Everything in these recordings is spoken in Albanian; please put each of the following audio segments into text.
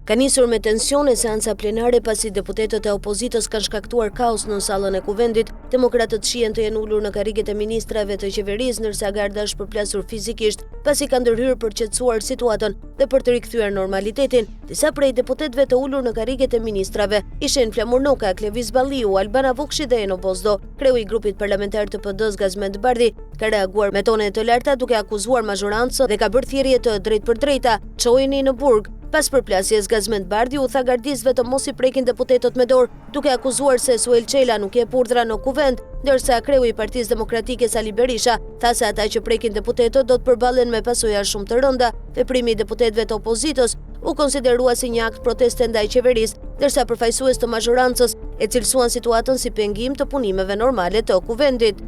Ka nisur me tensione seanca plenare pasi deputetët e opozitës kanë shkaktuar kaos në sallën e kuvendit. Demokratët shihen të jenë ulur në karriget e ministrave të qeverisë, ndërsa Garda është përplasur fizikisht pasi ka ndërhyrë për qetësuar situatën dhe për të rikthyer normalitetin. Disa prej deputetëve të ulur në karriget e ministrave ishin Flamur Noka, Klevis Balliu, Albana Vukshi dhe Eno Bozdo. Kreu i grupit parlamentar të PD-s Gazmend Bardhi ka reaguar me tone të larta duke akuzuar mazhorancën dhe ka bërë thirrje të drejtpërdrejta çojeni në burg. Pas përplasjes, Gazmend Bardhi u tha gardisëve të mos i prekin deputetët me dorë, duke akuzuar se Suel Çela nuk jep urdhra në kuvend, ndërsa kreu i Partisë Demokratike Sali Berisha tha se ata që prekin deputetët do të përballen me pasoja shumë të rënda. Veprimi i deputetëve të opozitës u konsiderua si një akt proteste ndaj qeverisë, ndërsa përfaqësues të mazhorancës e cilësuan situatën si pengim të punimeve normale të kuvendit.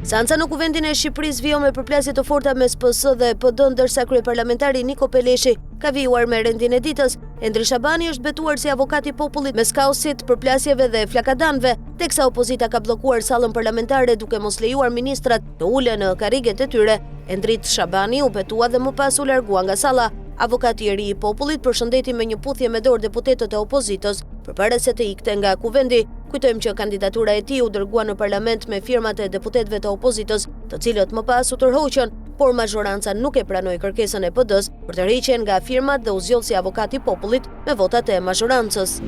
Seanca në kuvendin e Shqipërisë vjo me përplasje të forta mes PS dhe PD, ndërsa kryeparlamentari Niko Peleshi ka vijuar me rendin e ditës. Endri Shabani është betuar si avokati i popullit mes kaosit, përplasjeve dhe flakadanëve, teksa opozita ka bllokuar sallën parlamentare duke mos lejuar ministrat të ulen në karriget e tyre. Endrit Shabani u betua dhe më pas u largua nga salla. Avokati i ri i popullit përshëndeti me një puthje me dorë deputetët e opozitës përpara se të ikte nga kuvendi. Kujtojmë që kandidatura e tij u dërgua në parlament me firmat e deputetëve të opozitës, të cilët më pas u tërhoqën, por mazhoranca nuk e pranoi kërkesën e PD-s për të rriqen nga firmat dhe u zgjoll si avokati i popullit me votat e mazhorancës.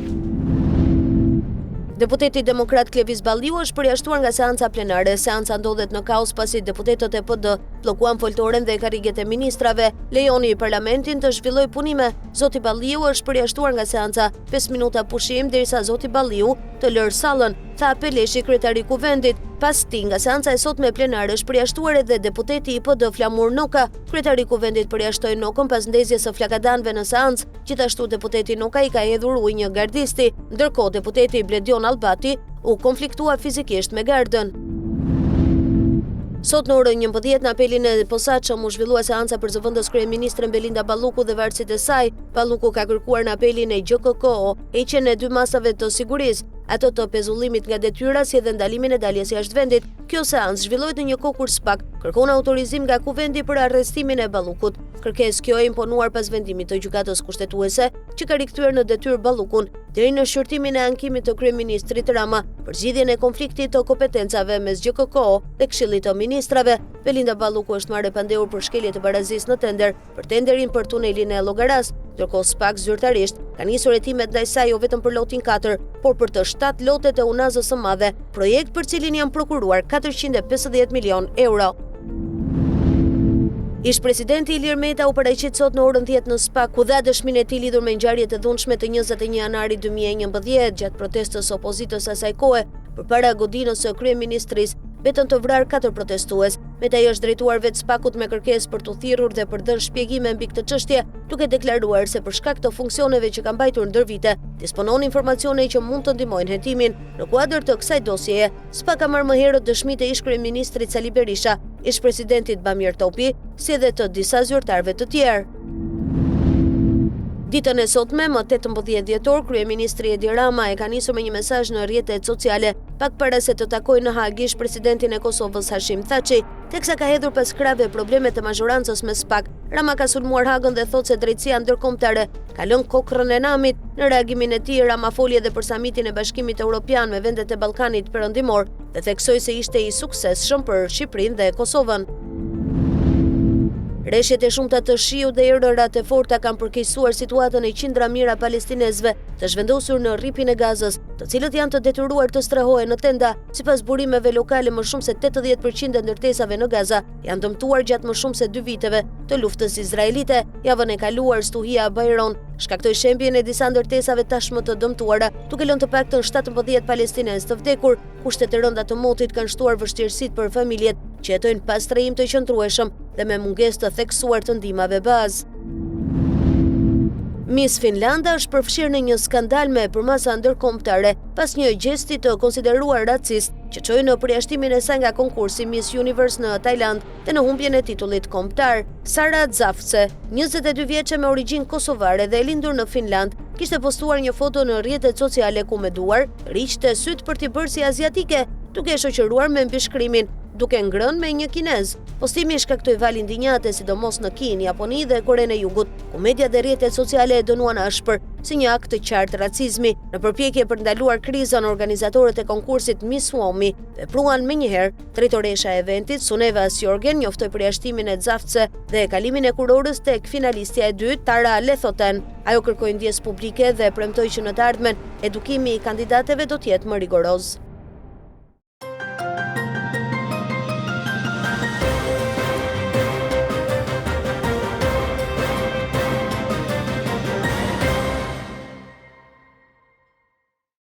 Deputeti demokrat Klevis Balliu është përjashtuar nga seanca plenare. Seanca ndodhet në kaos pasi deputetët e PD bllokuan foltoren dhe karriget e ministrave. Lejoni parlamentin të zhvilloj punime. Zoti Balliu është përjashtuar nga seanca. 5 minuta pushim derisa zoti Balliu të lërë sallën, tha Peleshi, kryetari i kuvendit. Pas tij, nga seanca e sotme plenare është përjashtuar edhe deputeti i PD Flamur Noka. Kryetari i kuvendit përjashtoi Nokën pas ndezjes së flakadanëve në seancë. Gjithashtu deputeti Noka i ka hedhur ujë një gardisti, ndërkohë deputeti Bledion Albati u konfliktua fizikisht me gardën. Sot në orën 11 në apelin e posaçëm u zhvillua seanca për zëvendës kryeministren Belinda Balluku dhe varësit e saj. Balluku ka kërkuar në apelin e GKK heqjen e 2 masave të sigurisë, ato të pezullimit nga detyra si edhe ndalimin e daljes jashtë vendit. Kjo seancë zhvillohet në një kohë kur SPAK kërkon autorizim nga kuvendi për arrestimin e Ballukut. Kërkesë kjo e imponuar pas vendimit të gjykatës kushtetuese që ka rikthyer në detyrë Ballukun deri në shqyrtimin e ankimit të kryeministrit Rama për zgjidhjen e konfliktit të kompetencave mes GKK dhe Këshillit të Ministrave. Belinda Balluku është marrë pandehur për shkelje të barazisë në tender për tenderin për tunelin e Llogaras, ndërkohë SPAK zyrtarisht ka nisur hetimet ndaj saj jo vetëm për lotin 4, por për të 7 lotet e Unazës së Madhe, projekt për cilin janë prokuruar 450 milion euro. Ish-presidenti Ilir Meta u paraqit sot në orën 10 në SPAK, ku dha dëshminë e tij lidhur me ngjarjet e dhunshme të 21 janarit 2011 gjatë protestës së opozitës asaj kohe përpara godinës së kryeministrisë. Betën të vrarë 4 protestues. Meta i është drejtuar vetë SPAK-ut me kërkesë për t'u thirrur dhe për dhënë shpjegime mbi këtë çështje, duke deklaruar se për shkak të funksioneve që ka mbajtur ndër vite, disponon informacione që mund të ndihmojnë hetimin. Në kuadër të kësaj dosjeje, SPAK ka marrë më herët dëshmitë e ish-kryeministrit Sali Berisha, ish-presidentit Bamir Topi, si edhe të disa zyrtarëve të tjerë. Ditën e sotme, më 18 dhjetor, kryeministri Edi Rama e ka nisur me një mesazh në rrjetet sociale, pak para se të takojë në Hag ish-presidentin e Kosovës Hashim Thaçi, teksa ka hedhur pas krave problemet të mazhorancës me SPAK. Rama ka sulmuar Hagën dhe thotë se drejtësia ndërkombëtare ka lënë kokrën e namit. Në reagimin e tij, Rama foli edhe për samitin e Bashkimit Evropian me vendet e Ballkanit Perëndimor dhe theksoi se ishte i suksesshëm për Shqipërinë dhe Kosovën. Rreshjet e shumta të shiut dhe erërat e forta kanë përkeqësuar situatën e qindra mijëra palestinezëve të zhvendosur në rripin e Gazës, të cilët janë të detyruar të strahohen në tenda. Sipas burimeve lokale, më shumë se 80% e ndërtesave në Gaza janë dëmtuar gjatë më shumë se 2 viteve të luftës izraelite. Javën e kaluar, stuhia Bayron shkaktoi shembjen e disa ndërtesave tashmë të dëmtuara, duke lënë të paktën 17 palestinezë të vdekur. Kushtet e rënda të motit kanë shtuar vështirësitë për familjet që jetojnë pas trajim të qëndrueshëm dhe me mungesë të theksuar të ndihmave bazë. Miss Finlanda është përfshirë në një skandal me përmasa ndërkombëtare pas një gjesti të konsideruar racist që çoi në përjashtimin e saj nga konkursi Miss Universe në Tajland dhe në humbjen e titullit kombëtar. Sara Zafce, 22 vjeçe me origjinë kosovare dhe e lindur në Finland, kishte postuar një foto në rrjetet sociale ku me duar riqte syt për t'i bërë si aziatike, duke e shoqëruar me mbishkrimin duke ngrënë me një kinez. Postimi shkaktoi valë indinjate sidomos në Kinë, Japoni dhe Korenë e Jugut, ku media dhe rrjetet sociale e dënuan ashpër si një akt të qartë racizmi. Në përpjekje për ndaluar krizën, organizatorët e konkursit Miss Suomi vepruan menjëherë. Drejtoresha e eventit, Suneva Sjorgen, njoftoi përjashtimin e Xhaftse dhe kalimin e kurorës tek finalistja e dytë, Tara Lethoten. Ajo kërkoi ndjes publike dhe premtoi që në të ardhmen edukimi i kandidateve do të jetë më rigoroz.